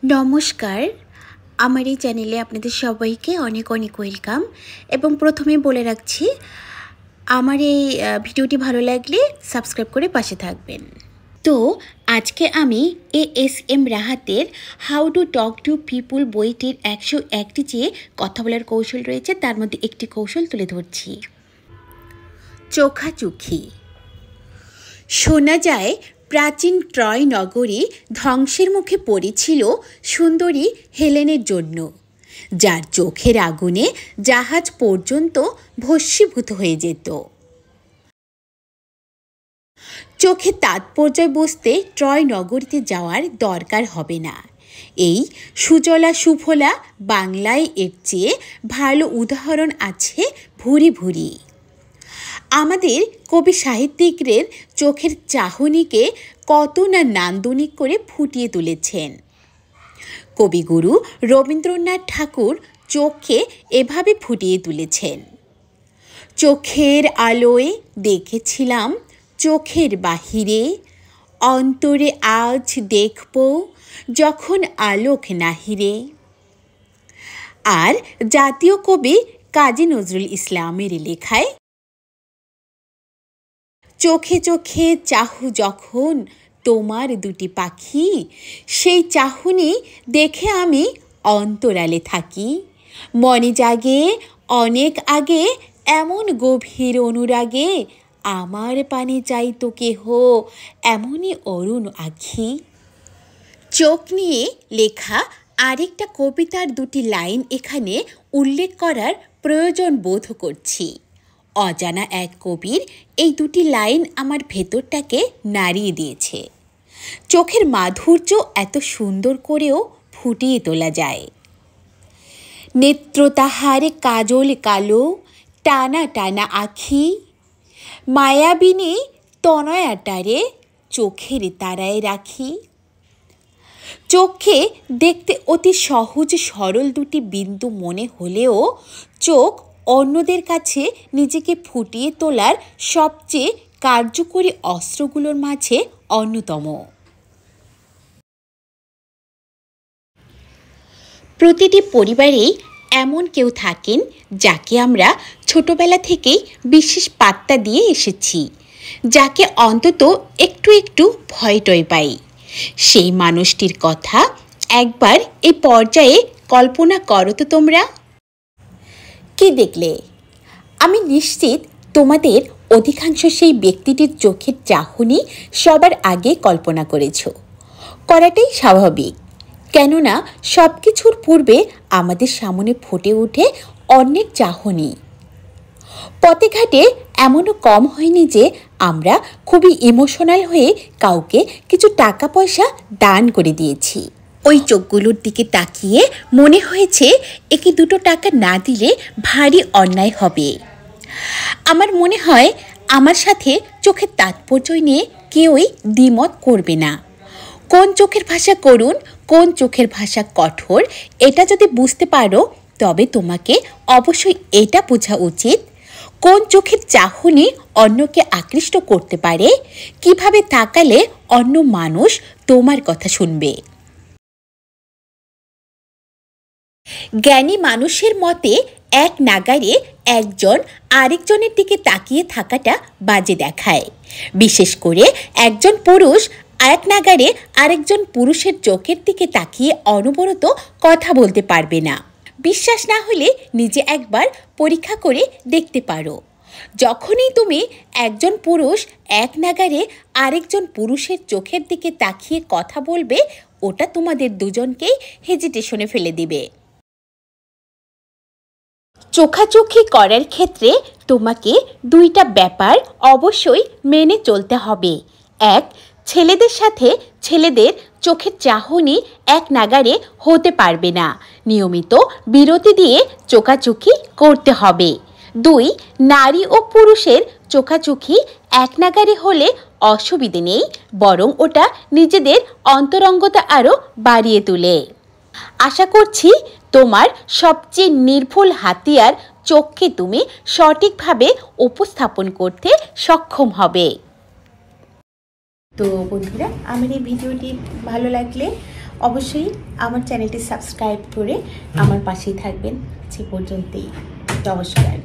নমস্কার, আমার এই চ্যানেলে আপনাদের সবাইকে অনেক অনেক ওয়েলকাম। এবং প্রথমেই বলে রাখছি, আমার এই ভিডিওটি ভালো লাগলে সাবস্ক্রাইব করে পাশে থাকবেন। তো আজকে আমি ASM রাহাতের how to talk to people বইটির 101টি যে কথা বলার কৌশল রয়েছে তার মধ্যে একটি কৌশল তুলে ধরছি। চোখাচোখি। শোনা যায় প্রাচীন ট্রয় নগরী ধ্বংসের মুখে পড়েছিল সুন্দরী হেলেনের জন্য, যার চোখের আগুনে জাহাজ পর্যন্ত ভস্মীভূত হয়ে যেত। চোখে তাৎপর্য বুঝতে ট্রয় নগরীতে যাওয়ার দরকার হবে না। এই সুজলা সুফলা বাংলায় এর চেয়ে ভালো উদাহরণ আছে ভুরি ভুরি। আমাদের কবি সাহিত্যিকদের চোখের চাহনিকে কত না নান্দনিক করে ফুটিয়ে তুলেছেন। কবিগুরু রবীন্দ্রনাথ ঠাকুর চোখকে এভাবে ফুটিয়ে তুলেছেন। চোখের আলোয় দেখেছিলাম চোখের বাহিরে, অন্তরে আজ দেখব যখন আলোক নাহিরে। আর জাতীয় কবি কাজী নজরুল ইসলামের লেখায়, চোখে চোখে চাহু যখন তোমার দুটি পাখি, সেই চাহুনি দেখে আমি অন্তরালে থাকি। মনে জাগে অনেক আগে এমন গভীর অনুরাগে, আমার পানে চাইতো কেহ এমনই অরুণ আখি। চোখ নিয়ে লেখা আরেকটা কবিতার দুটি লাইন এখানে উল্লেখ করার প্রয়োজন বোধ করছি। অজানা এক কবির এই দুটি লাইন আমার ভেতরটাকে নাড়িয়ে দিয়েছে। চোখের মাধুর্য এত সুন্দর করেও ফুটিয়ে তোলা যায়। নেত্র তাহার কাজল কালো, টানা টানা আখি, মায়াবিনী তনয়াটারে চোখের তারায় রাখি। চোখে দেখতে অতি সহজ সরল দুটি বিন্দু মনে হলেও চোখ অন্যদের কাছে নিজেকে ফুটিয়ে তোলার সবচেয়ে কার্যকরী অস্ত্রগুলোর মাঝে অন্যতম। প্রতিটি পরিবারেই এমন কেউ থাকেন যাকে আমরা ছোটবেলা থেকেই বিশেষ পাত্তা দিয়ে এসেছি, যাকে অন্তত একটু একটু ভয় টয় পাই। সেই মানুষটির কথা একবার এই পর্যায়ে কল্পনা করো তো তোমরা। কি দেখলে? আমি নিশ্চিত তোমাদের অধিকাংশ সেই ব্যক্তিটির চোখের চাহনি সবার আগে কল্পনা করাটাই স্বাভাবিক। কেননা সব কিছুর পূর্বে আমাদের সামনে ফুটে ওঠে অনেক চাহনি। পথে ঘাটে এমনও কম হয়নি যে আমরা খুবই ইমোশনাল হয়ে কাউকে কিছু টাকা পয়সা দান করে দিয়েছি। ওই চোখগুলোর দিকে তাকিয়ে মনে হয়েছে একে দুটো টাকা না দিলে ভারী অন্যায় হবে। আমার মনে হয় আমার সাথে চোখের তাৎপর্য নিয়ে কেউই দ্বিমত করবে না। কোন চোখের ভাষা করুণ, কোন চোখের ভাষা কঠোর, এটা যদি বুঝতে পারো তবে তোমাকে অবশ্যই এটা বোঝা উচিত কোন চোখের চাহনি অন্যকে আকৃষ্ট করতে পারে, কিভাবে তাকালে অন্য মানুষ তোমার কথা শুনবে। জ্ঞানী মানুষের মতে এক নাগারে একজন আরেকজনের দিকে তাকিয়ে থাকাটা বাজে দেখায়। বিশেষ করে একজন পুরুষ এক নাগারে আরেকজন পুরুষের চোখের দিকে তাকিয়ে অনবরত কথা বলতে পারবে না। বিশ্বাস না হলে নিজে একবার পরীক্ষা করে দেখতে পারো। যখনই তুমি একজন পুরুষ এক নাগারে আরেকজন পুরুষের চোখের দিকে তাকিয়ে কথা বলবে, ওটা তোমাদের দুজনকেই হেজিটেশনে ফেলে দিবে। চোখাচোখি করার ক্ষেত্রে তোমাকে দুইটা ব্যাপার অবশ্যই মেনে চলতে হবে। এক, ছেলেদের সাথে ছেলেদের চোখের চাহনি এক নাগারে হতে পারবে না, নিয়মিত বিরতি দিয়ে চোখাচোখি করতে হবে। দুই, নারী ও পুরুষের চোখাচোখি এক নাগারে হলে অসুবিধে নেই, বরং ওটা নিজেদের অন্তরঙ্গতা আরও বাড়িয়ে তোলে। আশা করছি তোমার সবচেয়ে নির্ভুল হাতিয়ার চোখকে তুমি সঠিকভাবে উপস্থাপন করতে সক্ষম হবে। তো বন্ধুরা, আমার এই ভিডিওটি ভালো লাগলে অবশ্যই আমার চ্যানেলটি সাবস্ক্রাইব করে আমার পাশেই থাকবেন। সে পর্যন্তই, নমস্কার।